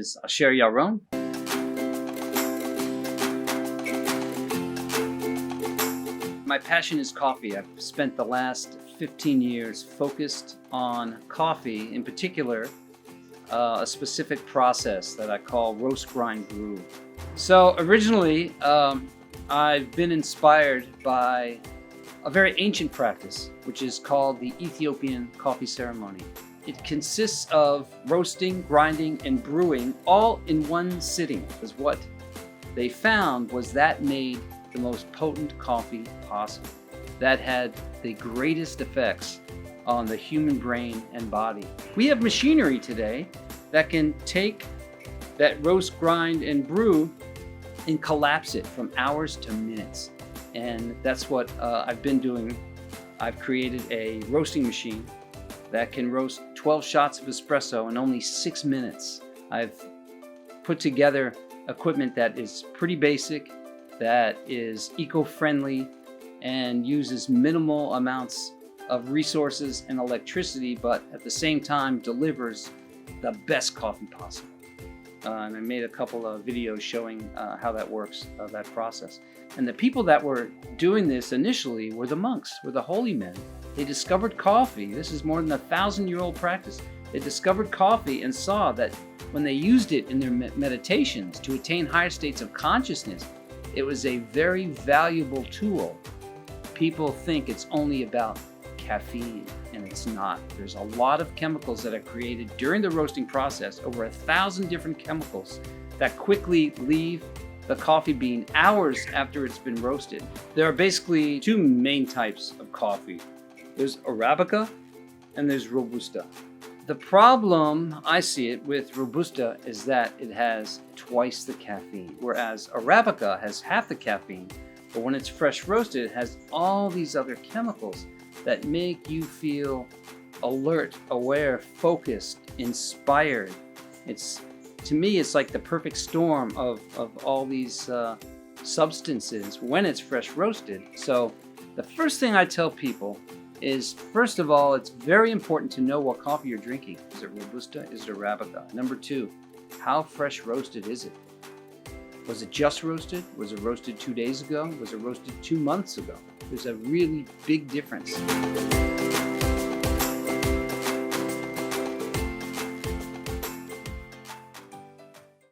is Yaron. My passion is coffee. I've spent the last 15 years focused on coffee, in particular, a specific process that I call roast, grind, brew. So originally, I've been inspired by a very ancient practice, which is called the Ethiopian coffee ceremony. It consists of roasting, grinding, and brewing all in one sitting, because what they found was that made the most potent coffee possible. That had the greatest effects on the human brain and body. We have machinery today that can take that roast, grind, and brew and collapse it from hours to minutes. And that's what I've been doing. I've created a roasting machine that can roast 12 shots of espresso in only 6 minutes. I've put together equipment that is pretty basic, that is eco-friendly, and uses minimal amounts of resources and electricity, but at the same time delivers the best coffee possible. And I made a couple of videos showing how that works, that process. And the people that were doing this initially were the monks, were the holy men. They discovered coffee. This is more than 1,000-year-old practice. They discovered coffee and saw that when they used it in their meditations to attain higher states of consciousness, it was a very valuable tool. People think it's only about caffeine, and it's not. There's a lot of chemicals that are created during the roasting process, over 1,000 different chemicals that quickly leave the coffee bean hours after it's been roasted. There are basically two main types of coffee. There's Arabica and there's Robusta. The problem, I see it, with Robusta is that it has twice the caffeine, whereas Arabica has half the caffeine, but when it's fresh roasted, it has all these other chemicals that make you feel alert, aware, focused, inspired. To me, it's like the perfect storm of all these substances when it's fresh roasted. So the first thing I tell people is, first of all, it's very important to know what coffee you're drinking. Is it Robusta? Is it Arabica? Number two, how fresh roasted is it? Was it just roasted? Was it roasted 2 days ago? Was it roasted 2 months ago? There's a really big difference.